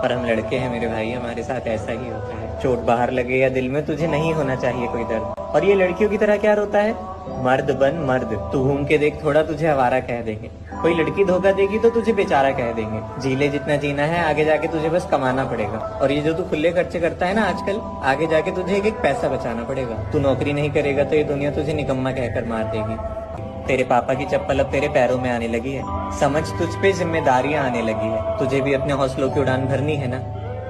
पर हम लड़के हैं मेरे भाई, हमारे साथ ऐसा ही होता है। चोट बाहर लगे या दिल में, तुझे नहीं होना चाहिए कोई दर्द। और ये लड़कियों की तरह क्या रोता है? मर्द बन मर्द, तू घूम के देख थोड़ा, तुझे आवारा कह देंगे। कोई लड़की धोखा देगी तो तुझे बेचारा कह देंगे। जीले जितना जीना है, आगे जाके तुझे बस कमाना पड़ेगा। और ये जो तू खुले खर्चे करता है ना आजकल, आगे जाके तुझे एक एक पैसा बचाना पड़ेगा। तू नौकरी नहीं करेगा तो ये दुनिया तुझे निकम्मा कहकर मार देगी। तेरे पापा की चप्पल अब तेरे पैरों में आने लगी है। समझ, तुझ पे जिम्मेदारियां आने लगी है। तुझे भी अपने हौसलों की उड़ान भरनी है ना।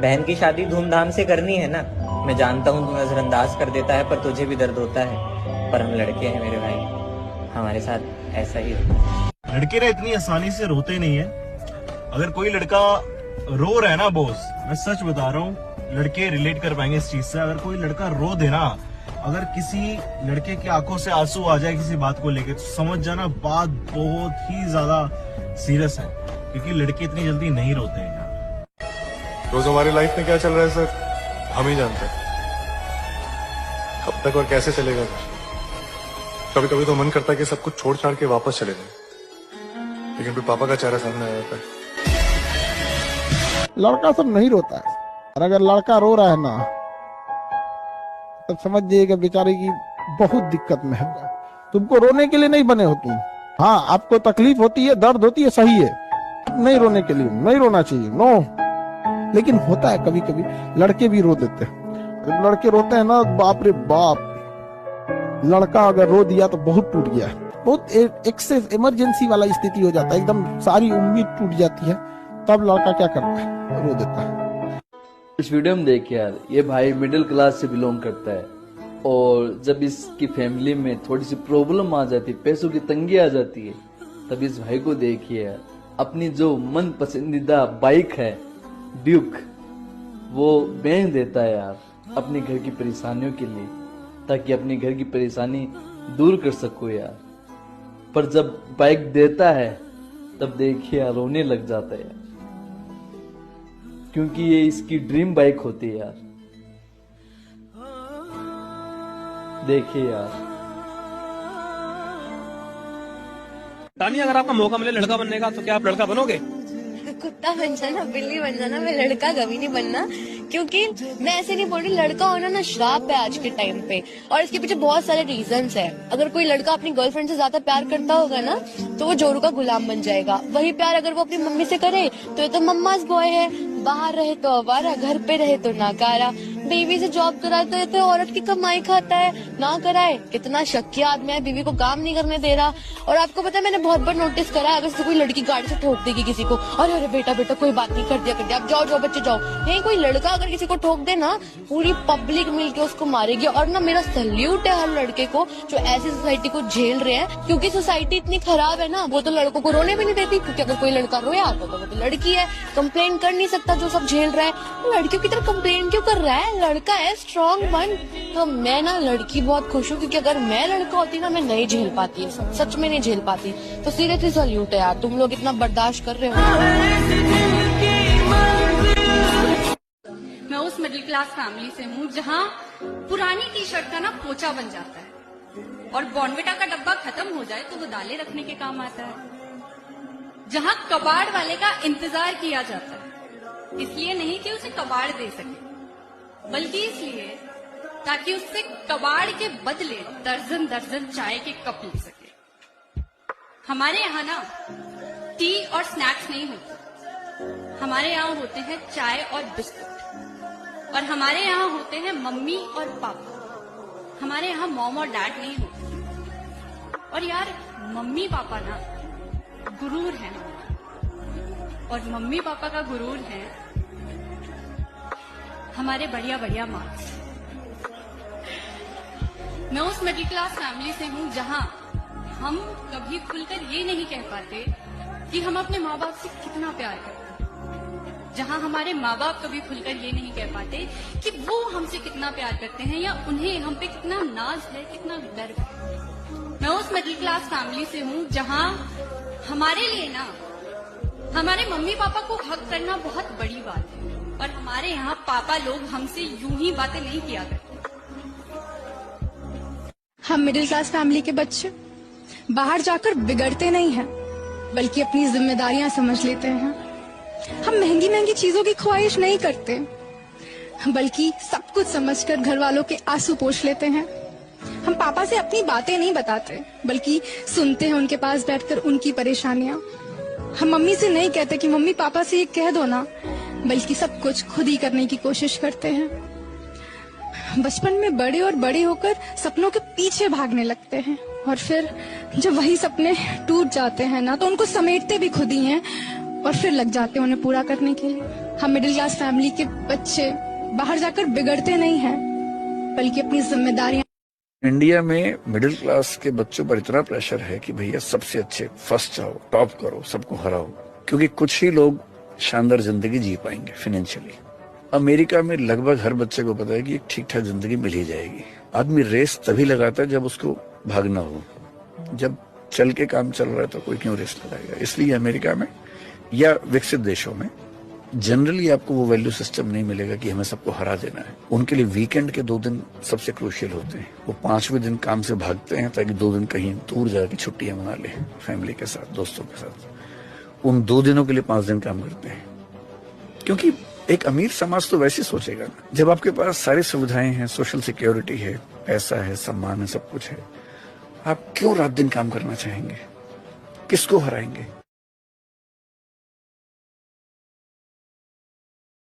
बहन की शादी धूमधाम से करनी है ना। मैं जानता हूँ तू नजरअंदाज कर देता है, पर तुझे भी दर्द होता है। पर हम लड़के हैं मेरे भाई, हमारे साथ ऐसा ही होता है। लड़के ना इतनी आसानी से रोते नहीं है। अगर कोई लड़का रो रहा है ना बॉस, मैं सच बता रहा हूँ, लड़के रिलेट कर पाएंगे इस चीज से। अगर कोई लड़का रो देना, अगर किसी लड़के की आंखों से आंसू आ जाए किसी बात को लेकर, तो समझ जाना बात बहुत ही ज्यादा सीरियस है, क्योंकि लड़के इतनी जल्दी नहीं रोते हैं यार। रोज हमारी लाइफ में क्या चल रहा है सर, हम ही जानते हैं। कब तक और कैसे चलेगा सर? कभी कभी तो मन करता है कि सब कुछ छोड़ छाड़ के वापस चले जाए, लेकिन फिर पापा का चेहरा सामने आ जाता है। लड़का सब नहीं रोता है, और अगर लड़का रो रहा है ना, तब समझ जाइएगा बेचारे की बहुत दिक्कत में होगा। तुमको रोने के लिए नहीं बने हो तुम। हाँ, आपको तकलीफ होती है, दर्द होती है, सही है, नहीं रोने के लिए नहीं रोना चाहिए, नो। लेकिन होता है कभी कभी लड़के भी रो देते हैं। जब लड़के रोते हैं ना, बाप रे बाप, लड़का अगर रो दिया तो बहुत टूट गया, बहुत एक्सेस इमरजेंसी वाला स्थिति हो जाता है, एकदम सारी उम्मीद टूट जाती है। तब लड़का क्या करता है? रो देता है। इस वीडियो में देखिए यार, ये भाई मिडिल क्लास से बिलोंग करता है, और जब इसकी फैमिली में थोड़ी सी प्रॉब्लम आ जाती है, पैसों की तंगी आ जाती है, तब इस भाई को देखिए यार, अपनी जो मन पसंदीदा बाइक है ड्यूक, वो बेच देता है यार अपने घर की परेशानियों के लिए, ताकि अपने घर की परेशानी दूर कर सको यार। पर जब बाइक देता है तब देखिए यार रोने लग जाता है यार, क्योंकि ये इसकी ड्रीम बाइक होती है यार। देखिए यार, तानिया, अगर आपका मौका मिले लड़का बनने का, तो क्या आप लड़का बनोगे? कुत्ता बन जाना, बिल्ली बन जाना, मैं लड़का कभी नहीं बनना। क्योंकि मैं ऐसे नहीं बोल रही, लड़का होना ना श्राप है आज के टाइम पे, और इसके पीछे बहुत सारे रीजंस है। अगर कोई लड़का अपनी गर्लफ्रेंड से ज्यादा प्यार करता होगा ना, तो वो जोरू का गुलाम बन जाएगा। वही प्यार अगर वो अपनी मम्मी से करे तो ये तो मम्मास बॉय है, बाहर रहे तो आवारा, घर पे रहे तो नाकारा, बीवी से जॉब कराए तो ये तो औरत की कमाई खाता है, ना कराए कितना शक्की आदमी है, बीवी को काम नहीं करने दे रहा। और आपको पता है, मैंने बहुत बार नोटिस करा है, अगर कोई लड़की गाड़ी से ठोक देगी किसी को, अरे अरे बेटा बेटा कोई बात नहीं, कर दिया आप जाओ जाओ बच्चे जाओ। नहीं, कोई लड़का अगर किसी को ठोक दे ना, पूरी पब्लिक मिलके उसको मारेगी। और ना मेरा सल्यूट है हर लड़के को जो ऐसी सोसाइटी को झेल रहे हैं, क्योंकि सोसाइटी इतनी खराब है ना, वो तो लड़कों को रोने भी नहीं देती। क्योंकि अगर कोई लड़का रोया तो वो तो लड़की है, कंप्लेन कर नहीं सकता जो सब झेल रहा है। तो लड़कियों की तरफ कंप्लेन क्यों कर रहा है? लड़का है, स्ट्रॉन्ग बन। तो मैं ना लड़की बहुत खुश हूँ, क्योंकि अगर मैं लड़का होती ना, मैं नहीं झेल पाती है, सच में नहीं झेल पाती। तो सीरियसली सल्यूट है यार, तुम लोग इतना बर्दाश्त कर रहे हो। मैं उस मिडिल क्लास फैमिली से हूँ जहाँ पुरानी टी शर्ट का ना पोचा बन जाता है, और बॉर्नविटा का डब्बा खत्म हो जाए तो वो दालें रखने के काम आता है। जहाँ कबाड़ वाले का इंतजार किया जाता है, इसलिए नहीं कि उसे कबाड़ दे सके, बल्कि इसलिए ताकि उससे कबाड़ के बदले दर्जन दर्जन चाय के कप ले सके। हमारे यहाँ ना टी और स्नैक्स नहीं होते, हमारे यहाँ होते हैं चाय और बिस्कुट। और हमारे यहाँ होते हैं मम्मी और पापा, हमारे यहाँ मॉम और डैड नहीं होते। और यार, मम्मी पापा ना गुरूर है, और मम्मी पापा का गुरूर है हमारे बढ़िया बढ़िया मार्क्स। मैं उस मिडिल क्लास फैमिली से हूँ जहाँ हम कभी खुलकर ये नहीं कह पाते कि हम अपने माँ बाप से कितना प्यार करते हैं, जहाँ हमारे माँ बाप कभी खुलकर ये नहीं कह पाते कि वो हमसे कितना प्यार करते हैं, या उन्हें हम पे कितना नाज है, कितना गर्व है। मैं उस मिडिल क्लास फैमिली से हूँ जहाँ हमारे लिए ना हमारे मम्मी पापा को हक करना बहुत बड़ी बात है, और हमारे यहाँ पापा लोग हमसे यूं ही बातें नहीं किया करते। हम मिडिल क्लास फैमिली के बच्चे बाहर जाकर बिगड़ते नहीं हैं, बल्कि अपनी जिम्मेदारियां समझ लेते हैं। हम महंगी महंगी चीजों की ख्वाहिश नहीं करते, बल्कि सब कुछ समझकर घर वालों के आंसू पोंछ लेते हैं। हम पापा से अपनी बातें नहीं बताते, बल्कि सुनते हैं उनके पास बैठकर उनकी परेशानियां। हम मम्मी से नहीं कहते कि मम्मी पापा से ये कह दो ना, बल्कि सब कुछ खुद ही करने की कोशिश करते हैं। बचपन में बड़े और बड़े होकर सपनों के पीछे भागने लगते हैं, और फिर जब वही सपने टूट जाते हैं ना, तो उनको समेटते भी खुद ही हैं और फिर लग जाते हैं उन्हें पूरा करने के लिए। हम मिडिल क्लास फैमिली के बच्चे बाहर जाकर बिगड़ते नहीं हैं, बल्कि अपनी जिम्मेदारियां। इंडिया में मिडिल क्लास के बच्चों पर इतना प्रेशर है कि भैया सबसे अच्छे फर्स्ट जाओ, टॉप करो, सबको हराओ, क्योंकि कुछ ही लोग शानदार जिंदगी जी पाएंगे फाइनेंशियली। अमेरिका में लगभग हर बच्चे को पता है कि एक ठीक ठाक जिंदगी मिल ही जाएगी। आदमी रेस तभी लगाता है जब उसको भागना हो, जब चल के काम चल रहा है तो कोई क्यों रेस लगाएगा। इसलिए अमेरिका में या विकसित देशों में जनरली आपको वो वैल्यू सिस्टम नहीं मिलेगा कि हमें सबको हरा देना है। उनके लिए वीकेंड के 2 दिन सबसे क्रूशियल होते हैं। वो 5वें दिन काम से भागते हैं ताकि 2 दिन कहीं दूर जाकर छुट्टियां मना ले फैमिली के साथ, दोस्तों के साथ। उन 2 दिनों के लिए 5 दिन काम करते हैं, क्योंकि एक अमीर समाज तो वैसे सोचेगा ना, जब आपके पास सारी सुविधाएं हैं, सोशल सिक्योरिटी है, पैसा है, सम्मान है, सब कुछ है, आप क्यों रात दिन काम करना चाहेंगे? किसको हराएंगे?